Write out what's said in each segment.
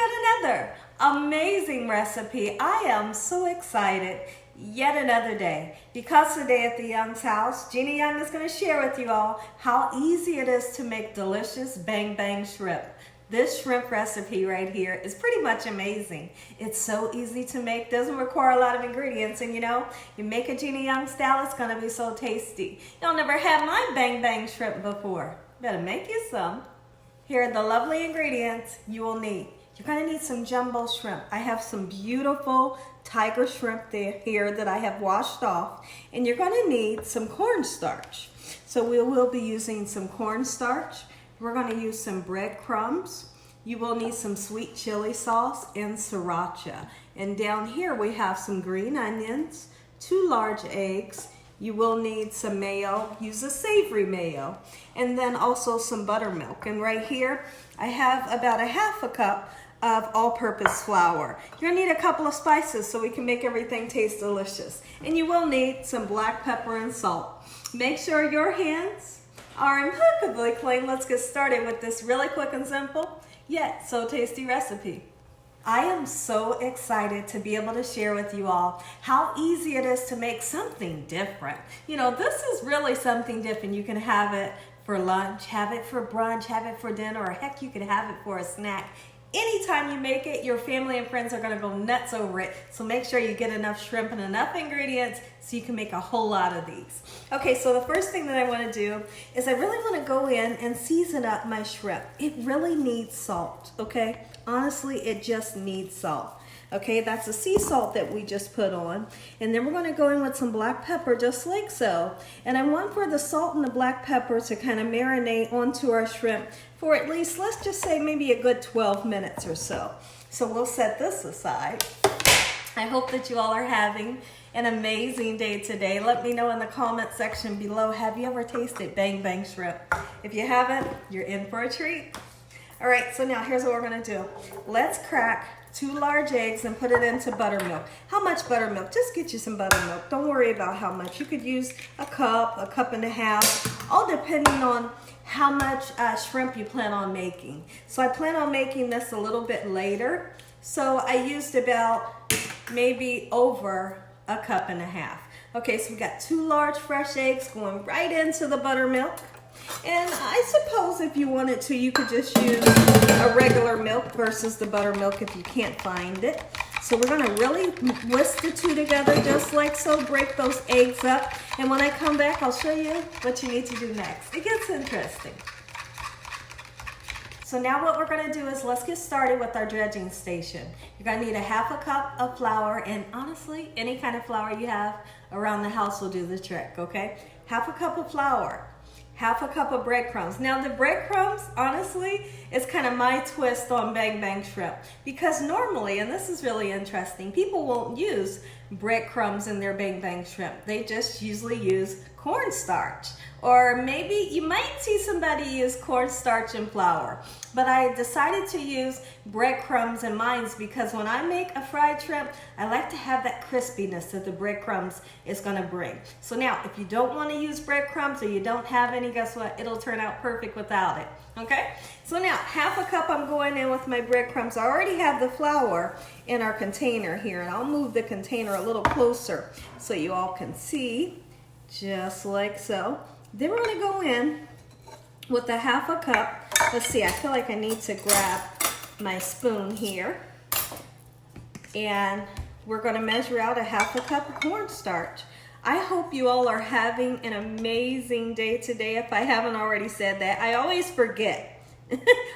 yet another amazing recipe. I am so excited. Yet another day. Because today at the Young's house, Gina Young is going to share with you all how easy it is to make delicious bang bang shrimp. This shrimp recipe right here is pretty much amazing. It's so easy to make, doesn't require a lot of ingredients, and you know, you make a Gina Young style, it's going to be so tasty. Y'all never had my bang bang shrimp before. Better make you some. Here are the lovely ingredients you will need. You're going to need some jumbo shrimp. I have some beautiful tiger shrimp here that I have washed off. And you're going to need some cornstarch. So we will be using some cornstarch. We're going to use some breadcrumbs. You will need some sweet chili sauce and sriracha. And down here we have some green onions, 2 large eggs. You will need some mayo, use a savory mayo, and then also some buttermilk. And right here I have about a half a cup of all-purpose flour. You're gonna need a couple of spices so we can make everything taste delicious. And you will need some black pepper and salt. Make sure your hands are impeccably clean. Let's get started with this really quick and simple, yet so tasty recipe. I am so excited to be able to share with you all how easy it is to make something different. You know, this is really something different. You can have it for lunch, have it for brunch, have it for dinner, or heck, you can have it for a snack. Anytime you make it, your family and friends are gonna go nuts over it. So make sure you get enough shrimp and enough ingredients so you can make a whole lot of these. Okay, so the first thing that I wanna do is I really wanna go in and season up my shrimp. It really needs salt, okay? Honestly, it just needs salt. Okay, that's the sea salt that we just put on. And then we're gonna go in with some black pepper, just like so. And I want for the salt and the black pepper to kind of marinate onto our shrimp for at least, let's just say maybe a good 12 minutes or so. So we'll set this aside. I hope that you all are having an amazing day today. Let me know in the comment section below, have you ever tasted bang bang shrimp? If you haven't, you're in for a treat. All right, so now here's what we're gonna do. Let's crack 2 large eggs and put it into buttermilk. How much buttermilk? Just get you some buttermilk. Don't worry about how much. You could use a cup and a half, all depending on how much shrimp you plan on making. So I plan on making this a little bit later. So I used about maybe over a cup and a half. Okay, so we got 2 large fresh eggs going right into the buttermilk. And I suppose if you wanted to, you could just use a regular milk versus the buttermilk if you can't find it. So we're gonna really whisk the two together just like so, break those eggs up. And when I come back, I'll show you what you need to do next. It gets interesting. So now what we're gonna do is let's get started with our dredging station. You're gonna need a half a cup of flour, and honestly, any kind of flour you have around the house will do the trick, okay? Half a cup of flour. Half a cup of breadcrumbs. Now the breadcrumbs, honestly, is kind of my twist on bang bang shrimp, because normally, and this is really interesting, people won't use breadcrumbs in their bang bang shrimp. They just usually use cornstarch, or maybe you might see somebody use cornstarch and flour, but I decided to use breadcrumbs in mine because when I make a fried shrimp, I like to have that crispiness that the breadcrumbs is going to bring. So now if you don't want to use breadcrumbs or you don't have any, guess what, it'll turn out perfect without it. Okay, so now half a cup I'm going in with my breadcrumbs. I already have the flour in our container here, and I'll move the container a little closer so you all can see, just like so. Then we're going to go in with a half a cup. Let's see, I feel like I need to grab my spoon here. And we're going to measure out a half a cup of cornstarch. I hope you all are having an amazing day today. If I haven't already said that, I always forget.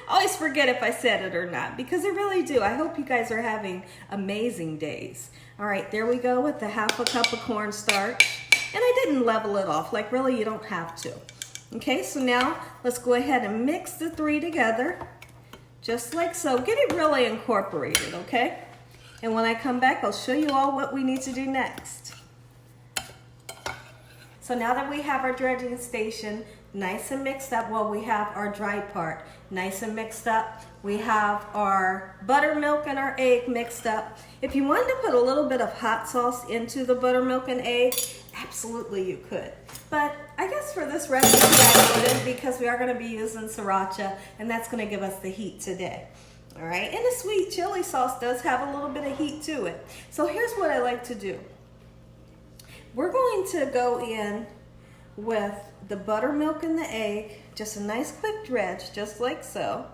Always forget if I said it or not, because I really do. I hope you guys are having amazing days. All right, there we go with the half a cup of cornstarch. And I didn't level it off, like really you don't have to. Okay, so now let's go ahead and mix the 3 together, just like so. Get it really incorporated, okay? And when I come back, I'll show you all what we need to do next. So now that we have our dredging station nice and mixed up, well, we have our dry part nice and mixed up. We have our buttermilk and our egg mixed up. If you wanted to put a little bit of hot sauce into the buttermilk and egg, absolutely you could. But I guess for this recipe I wouldn't, because we are going to be using sriracha, and that's going to give us the heat today. All right, and the sweet chili sauce does have a little bit of heat to it. So here's what I like to do. We're going to go in with the buttermilk and the egg, just a nice quick dredge, just like so.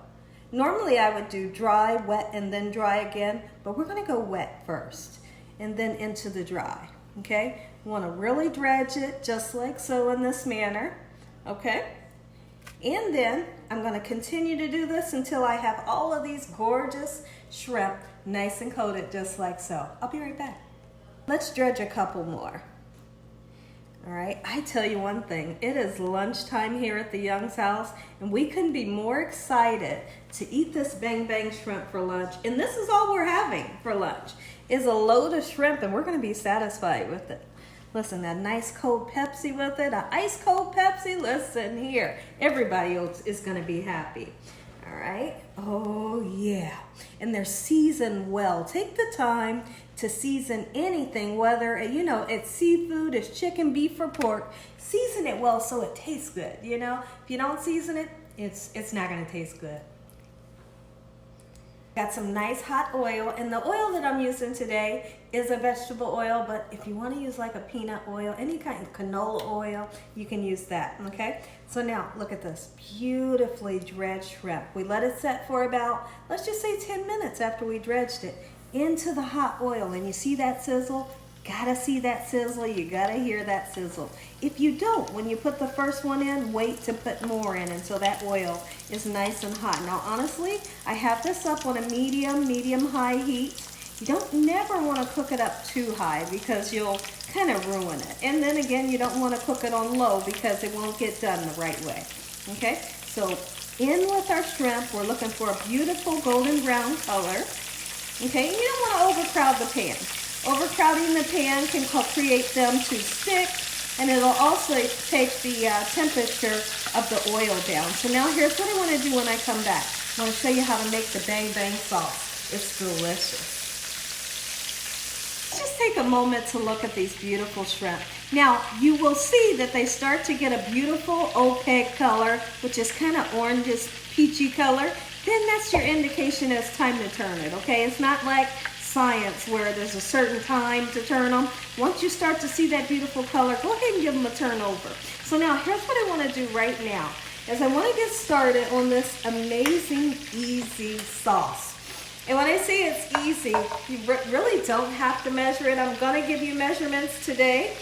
Normally I would do dry, wet, and then dry again, but we're gonna go wet first and then into the dry, okay? You wanna really dredge it just like so in this manner, okay? And then I'm gonna continue to do this until I have all of these gorgeous shrimp nice and coated just like so. I'll be right back. Let's dredge a couple more. All right, I tell you one thing, it is lunchtime here at the Young's house, and we couldn't be more excited to eat this bang bang shrimp for lunch. And this is all we're having for lunch, is a load of shrimp, and we're gonna be satisfied with it. Listen, that nice cold Pepsi with it, an ice cold Pepsi, listen here. Everybody else is gonna be happy. All right, oh yeah. And they're seasoned well. Take the time to season anything, whether, you know, it's seafood, it's chicken, beef, or pork. Season it well so it tastes good, you know? If you don't season it, it's not gonna taste good. Got some nice hot oil, and the oil that I'm using today is a vegetable oil, but if you want to use like a peanut oil, any kind of canola oil, you can use that, okay? So now, look at this, beautifully dredged shrimp. We let it set for about, let's just say 10 minutes after we dredged it, into the hot oil, and you see that sizzle? Gotta see that sizzle, you gotta hear that sizzle. If you don't, when you put the first one in, wait to put more in until that oil is nice and hot. Now honestly, I have this up on a medium-high heat. You don't never want to cook it up too high because you'll kind of ruin it. And then again, you don't want to cook it on low because it won't get done the right way. Okay, so in with our shrimp, we're looking for a beautiful golden brown color. Okay, you don't want to overcrowd the pan. Overcrowding the pan can create them to stick, and it'll also take the temperature of the oil down. So now here's what I want to do when I come back. I want to show you how to make the bang bang sauce. It's delicious. Just take a moment to look at these beautiful shrimp. Now you will see that they start to get a beautiful opaque color, which is kind of orangish peachy color. Then that's your indication it's time to turn it, okay? It's not like science where there's a certain time to turn them. Once you start to see that beautiful color, go ahead and give them a turn over. So now here's what I want to do right now, is I want to get started on this amazing easy sauce. And when I say it's easy, you really don't have to measure it. I'm going to give you measurements today,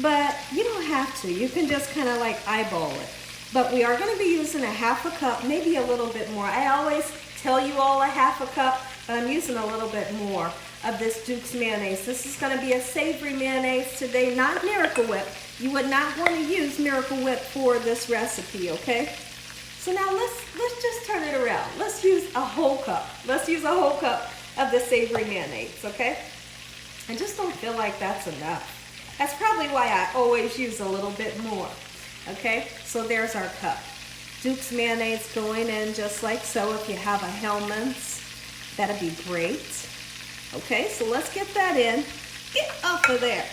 but you don't have to. You can just kind of like eyeball it. But we are going to be using a half a cup, maybe a little bit more. I always tell you all a half a cup, but I'm using a little bit more of this Duke's mayonnaise. This is going to be a savory mayonnaise today, not Miracle Whip. You would not want to use Miracle Whip for this recipe, okay? So now let's just turn it around. Let's use a whole cup. Let's use a whole cup of the savory mayonnaise, okay? I just don't feel like that's enough. That's probably why I always use a little bit more, okay? So there's our cup. Duke's mayonnaise going in just like so. If you have a Hellmann's, that'd be great. Okay, so let's get that in. Get off of there.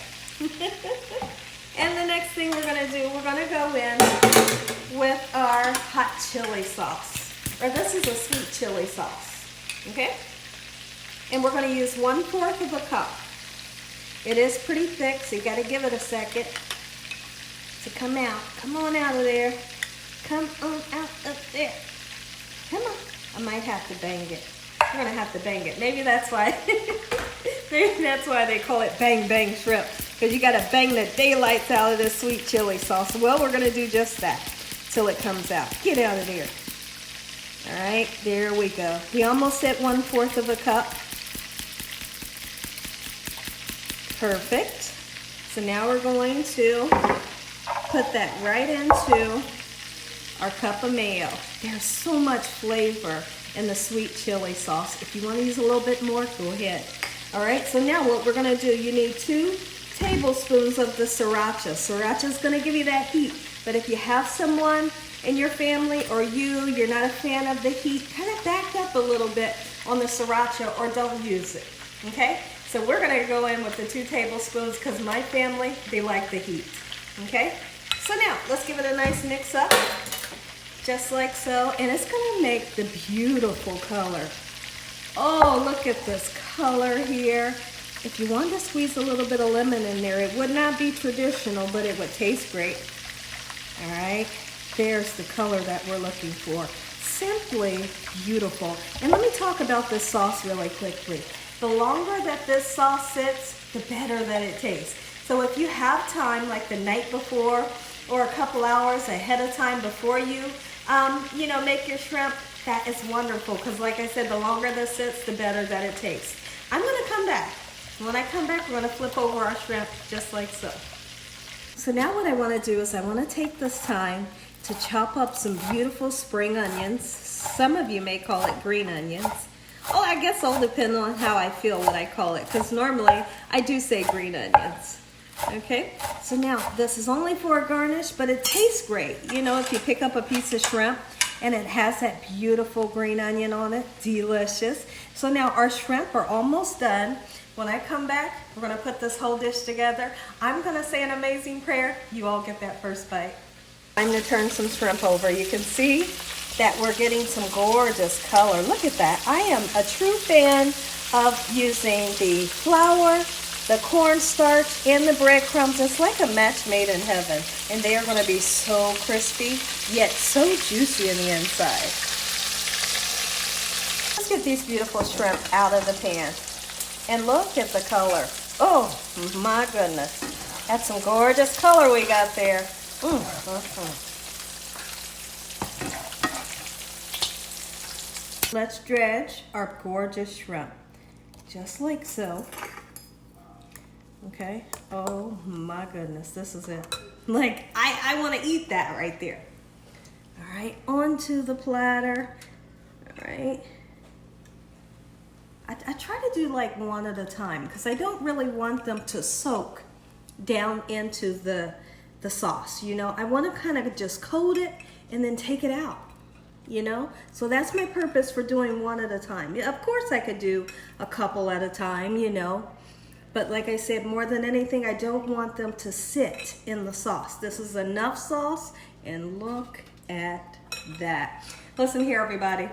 And the next thing we're gonna do, we're gonna go in with our hot chili sauce. Or this is a sweet chili sauce, okay? And we're gonna use 1/4 of a cup. It is pretty thick, so you gotta give it a second to come out. Come on out of there. Come on out of there. Come on. I might have to bang it. We're gonna have to bang it. Maybe that's why. Maybe that's why they call it bang bang shrimp, because you gotta bang the daylights out of this sweet chili sauce. Well, we're gonna do just that till it comes out. Get out of there. All right, there we go. We almost hit 1/4 of a cup. Perfect. So now we're going to put that right into our cup of mayo. There's so much flavor in the sweet chili sauce. If you want to use a little bit more, go ahead. All right, so now what we're going to do, you need 2 tablespoons of the sriracha. Sriracha is going to give you that heat, but if you have someone in your family or you're not a fan of the heat, kind of back up a little bit on the sriracha or don't use it, okay? So we're going to go in with the 2 tablespoons because my family, they like the heat, okay? So now, let's give it a nice mix up, just like so, and it's going to make the beautiful color Oh, look at this color here. If you wanted to squeeze a little bit of lemon in there, it would not be traditional, but it would taste great. All right, there's the color that we're looking for. Simply beautiful. And let me talk about this sauce really quickly. The longer that this sauce sits, the better that it tastes. So if you have time, like the night before or a couple hours ahead of time before you, make your shrimp, that is wonderful. Because like I said, the longer this sits, the better that it tastes. I'm gonna come back. When I come back, we're gonna flip over our shrimp just like so. So now what I wanna do is I wanna take this time to chop up some beautiful spring onions. Some of you may call it green onions. Oh, I guess it'll depend on how I feel what I call it, because normally I do say green onions. Okay, so now this is only for a garnish, but it tastes great. You know, if you pick up a piece of shrimp and it has that beautiful green onion on it, delicious. So now our shrimp are almost done. When I come back, we're gonna put this whole dish together. I'm gonna say an amazing prayer. You all get that first bite. Time to turn some shrimp over. You can see that we're getting some gorgeous color. Look at that. I am a true fan of using the flour, the cornstarch, and the breadcrumbs. It's like a match made in heaven. And they are gonna be so crispy, yet so juicy in the inside. Let's get these beautiful shrimp out of the pan. And look at the color. Oh my goodness. That's some gorgeous color we got there. Let's dredge our gorgeous shrimp. Just like so. Okay. Oh my goodness. This is it. Like, I want to eat that right there. All right. Onto the platter. All right. I try to do like one at a time because I don't really want them to soak down into the sauce. You know, I want to kind of just coat it and then take it out. You know, so that's my purpose for doing one at a time. Yeah, of course I could do a couple at a time, you know, but like I said, more than anything, I don't want them to sit in the sauce. This is enough sauce, and look at that. Listen here, everybody.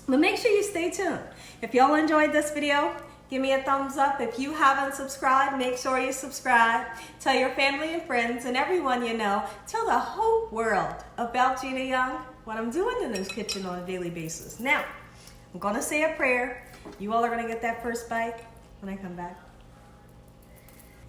But make sure you stay tuned. If y'all enjoyed this video, give me a thumbs up. If you haven't subscribed, make sure you subscribe. Tell your family and friends and everyone you know. Tell the whole world about Gina Young, what I'm doing in this kitchen on a daily basis. Now, I'm gonna say a prayer. You all are gonna get that first bite when I come back.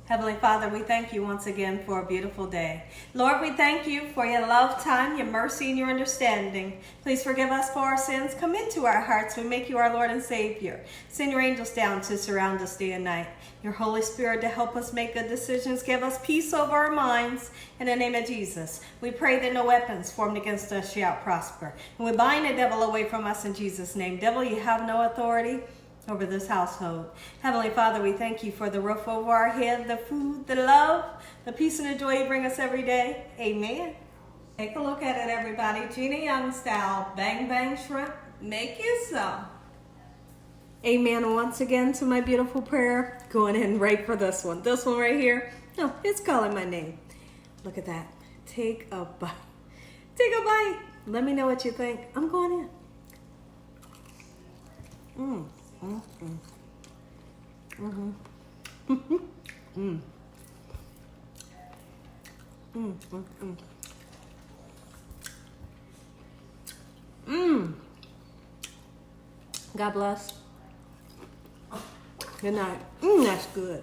Heavenly Father, we thank you once again for a beautiful day. Lord, we thank you for your love, time, your mercy, and your understanding. Please forgive us for our sins. Come into our hearts and make you our Lord and Savior. Send your angels down to surround us day and night. Your Holy Spirit to help us make good decisions. Give us peace over our minds. In the name of Jesus, we pray that no weapons formed against us shall prosper. And we bind the devil away from us in Jesus' name. Devil, you have no authority over this household. Heavenly Father, we thank you for the roof over our head, the food, the love, the peace and the joy you bring us every day. Amen. Take a look at it, everybody. Gina Young Style, bang bang shrimp, make you some. Amen. Once again to my beautiful prayer. Going in right for this one. This one right here. Oh, it's calling my name. Look at that. Take a bite. Take a bite. Let me know what you think. I'm going in. God bless. Good night. That's good.